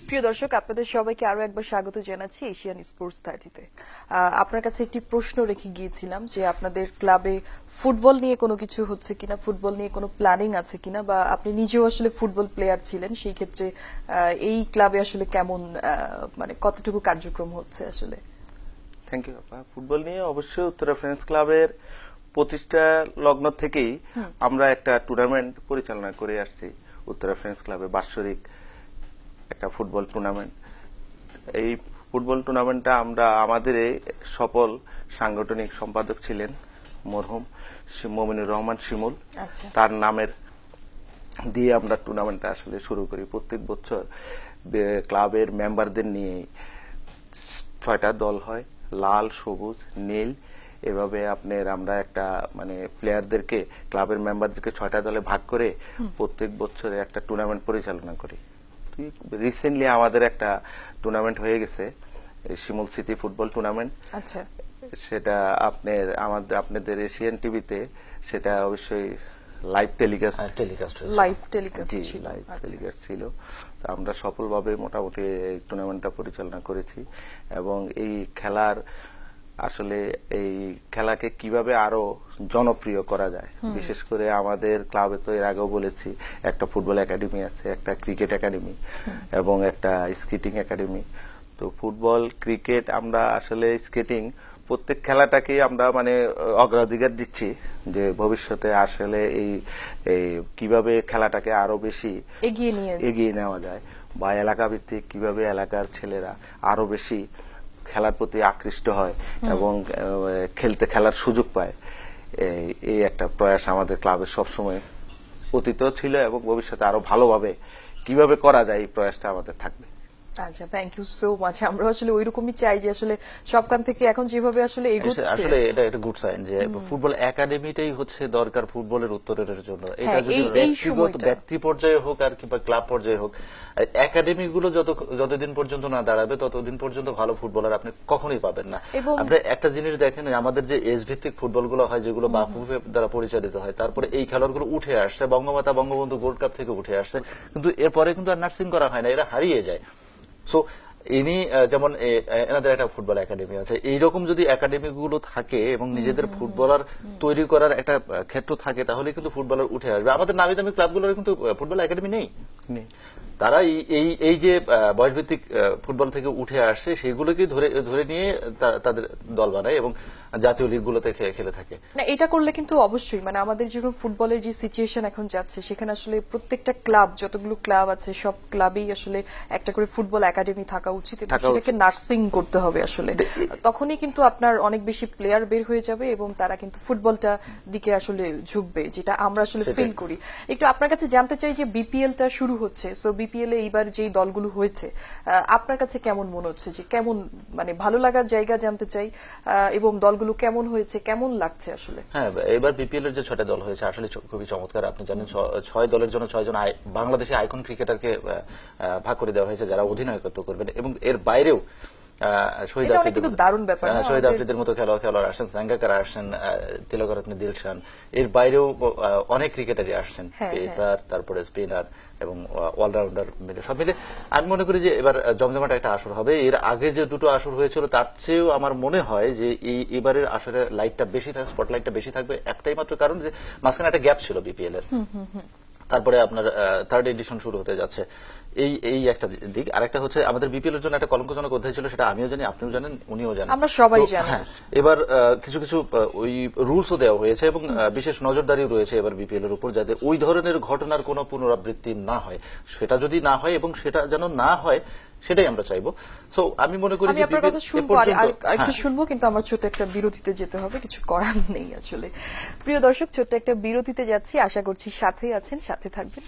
প্রিয় দর্শক, আপনাদের সবাইকে আরো একবার স্বাগত জানাচ্ছি এশিয়ান স্পোর্টস 30-তে। আপনার কাছে একটি প্রশ্ন রেখে গিয়েছিলাম যে আপনাদের ক্লাবে ফুটবল নিয়ে কোনো কিছু হচ্ছে কিনা, ফুটবল নিয়ে কোনো প্ল্যানিং আছে কিনা, বা আপনি নিজেও আসলে ফুটবল প্লেয়ার ছিলেন, সেই ক্ষেত্রে এই ক্লাবে আসলে কেমন মানে কতটুকু কার্যক্রম হচ্ছে আসলে। থ্যাংক ইউ আপা। ফুটবল নিয়ে অবশ্যই উত্তরা ফ্রেন্ডস ক্লাবের প্রতিষ্ঠা লগ্ন থেকেই আমরা একটা টুর্নামেন্ট পরিচালনা করে আসছি। উত্তরা ফ্রেন্ডস ক্লাবে বাৎসরিক একটা ফুটবল টুর্নামেন্ট। এই ফুটবল টুর্নামেন্টটা আমরা আমাদের সফল সাংগঠনিক সম্পাদক ছিলেন মরহুম মমিনুর রহমান শিমুল, তার নামের দিয়ে আমরা টুর্নামেন্টটা আসলে শুরু করি। প্রত্যেক বছর ক্লাবের মেম্বারদের নিয়ে 6টা দল হয়, লাল, সবুজ, নীল, এভাবে আপনার আমরা একটা মানে প্লেয়ারদেরকে ক্লাবের মেম্বারদেরকে 6টা দলে ভাগ করে প্রত্যেক বছরে একটা টুর্নামেন্ট পরিচালনা করি। রিসেন্টলি আমাদের একটা টুর্নামেন্ট হয়ে গেছে, শিমুল সিটি ফুটবল টুর্নামেন্ট। আচ্ছা, সেটা আপনাদের এশিয়ান টিভিতে সেটা অবশ্যই লাইভ টেলিকাস্ট ছিল। আমরা সফলভাবে মোটামুটি এই টুর্নামেন্টটা পরিচালনা করেছি এবং এই খেলার আসলে এই খেলাকে কিভাবে আরো জনপ্রিয় করা যায়, বিশেষ করে আমাদের ক্লাবে তো এর আগেও বলেছি একটা ফুটবল একাডেমি আছে, একটা ক্রিকেট একাডেমি এবং একটা স্কেটিং একাডেমি। তো ফুটবল, ক্রিকেট, আমরা আসলে স্কেটিং প্রত্যেক খেলাটাকে আমরা মানে অগ্রাধিকার দিচ্ছি যে ভবিষ্যতে আসলে এই কিভাবে খেলাটাকে আরো বেশি এগিয়ে নেওয়া যায়, বা এলাকা ভিত্তিক কিভাবে এলাকার ছেলেরা আরো বেশি খেলার প্রতি আকৃষ্ট হয় এবং খেলার সুযোগ পায়। এই একটা প্রয়াস আমাদের ক্লাবের সবসময় অতীতেও ছিল এবং ভবিষ্যতে আরো ভালোভাবে কিভাবে করা যায় এই প্রয়াসটা আমাদের থাকবে। আচ্ছা, থ্যাংক ইউ সো মাচ। আমরা আসলে ওইরকমই চাই যে আসলে সবখান থেকে এখন যেভাবে আসলে এগোচ্ছে, আসলে এটা একটা গুড সাইন যে ফুটবল একাডেমিটাই হচ্ছে দরকার ফুটবলের উত্তরণের জন্য। এটা যদি ব্যক্তি পর্যায়ে হোক আর কিংবা ক্লাব পর্যায়ে হোক, একাডেমি গুলো যতদিন পর্যন্ত না দাঁড়াবে ততদিন পর্যন্ত ভালো ফুটবলার আপনি কখনোই পাবেন না। আপনি একটা জিনিস দেখেন, আমাদের যে এজ ভিত্তিক ফুটবল গুলো হয়, যেগুলো বাফুফে দ্বারা পরিচালিত হয়, তারপরে এই খেলোয়াড়গুলো উঠে আসছে, বঙ্গমাতা বঙ্গবন্ধু গোল্ড কাপ থেকে উঠে আসছে, কিন্তু এরপরে কিন্তু আর নার্সিং করা হয় না, এরা হারিয়ে যায়। সো ইনি যেমন এনাদের একটা ফুটবল একাডেমি আছে, এইরকম যদি একাডেমি গুলো থাকে এবং নিজেদের ফুটবলার তৈরি করার একটা ক্ষেত্র থাকে, তাহলে কিন্তু ফুটবলার উঠে আসবে। আমাদের নামি দামি ক্লাবগুলোর কিন্তু ফুটবল একাডেমি নেই। তারা এই যে বয়সভিত্তিক ফুটবল থেকে উঠে আসছে সেগুলোকে ধরে নিয়ে তাদের দল বানায় এবং জাতীয় লিগগুলোতে খেলে থাকে। না, এটা করলে কিন্তু অবশ্যই মানে আমাদের যেরকম ফুটবলের যে সিচুয়েশন এখন যাচ্ছে, সেখানে আসলে প্রত্যেকটা ক্লাব, যতগুলো ক্লাব আছে সব ক্লাবেই আসলে একটা করে ফুটবল একাডেমি থাকা উচিত এবং সেটাকে নার্সিং করতে হবে আসলে। তখনই কিন্তু আপনার অনেক বেশি প্লেয়ার বের হয়ে যাবে এবং তারা কিন্তু ফুটবলটা দিকে আসলে ঝুঁকবে, যেটা আমরা আসলে ফিল করি। একটু আপনার কাছে জানতে চাই যে বিপিএলটা শুরু হচ্ছে, সো বিপিএল এ এইবার যেই দলগুলো হয়েছে আপনার কাছে কেমন মনে হচ্ছে, যে কেমন মানে ভালো লাগার জায়গা জানতে চাই, এবং দলগুলো কেমন হয়েছে, কেমন লাগছে আসলে? হ্যাঁ, এবার বিপিএল এর যে 6টা দল হয়েছে আসলে খুবই চমৎকার। আপনি জানেন 6 দলের জন্য 6 জন বাংলাদেশি আইকন ক্রিকেটারকে ভাগ করে দেওয়া হয়েছে যারা অধিনায়কত্ব করবেন, এবং এর বাইরেও শহীদ আফ্রিদির মতো খেলোয়াড় আসছেন, সাঙ্গাকারা আসছেন, তিলকরত্নে দিলশান, এর বাইরেও অনেক ক্রিকেটারই আসছেন, পেসার, তারপরে স্পিনার এবং অলরাউন্ডার মিলে সব মিলে আমি মনে করি যে এবার জমজমাট একটা আসর হবে। এর আগে যে দুটো আসর হয়েছিল তার চেয়েও আমার মনে হয় যে এবারের আসরে লাইটটা বেশি থাকবে, স্পটলাইটটা বেশি থাকবে, একটাই মাত্র কারণ যে মাঝখানে একটা গ্যাপ ছিল বিপিএল এর। তারপরে আপনার 3rd এডিশন শুরু হতে যাচ্ছে, এই একটা দিক। আরেকটা হচ্ছে আমাদের বিপিএল এর জন্য একটা কলঙ্কজনক অধ্যায় ছিল, সেটা আমিও জানি, আপনিও জানেন, উনিও জানেন, আমরা সবাই জানি। এবার কিছু ওই রুলসও দেওয়া হয়েছে এবং বিশেষ নজরদারিও রয়েছে এবার বিপিএল এর উপর, যাতে ওই ধরনের ঘটনার কোনো পুনরাবৃত্তি না হয়। সেটা যদি না হয় এবং সেটা যেন না হয় সেটাই আমরা চাইবো। সো আমি মনে করি যে আপনার কথা শুনবো, কিন্তু আমার ছোট একটা বিরতিতে যেতে হবে, কিছু করার নেই আসলে। প্রিয় দর্শক, ছোট্ট একটা বিরতিতে যাচ্ছি, আশা করছি সাথেই আছেন, সাথে থাকবেন।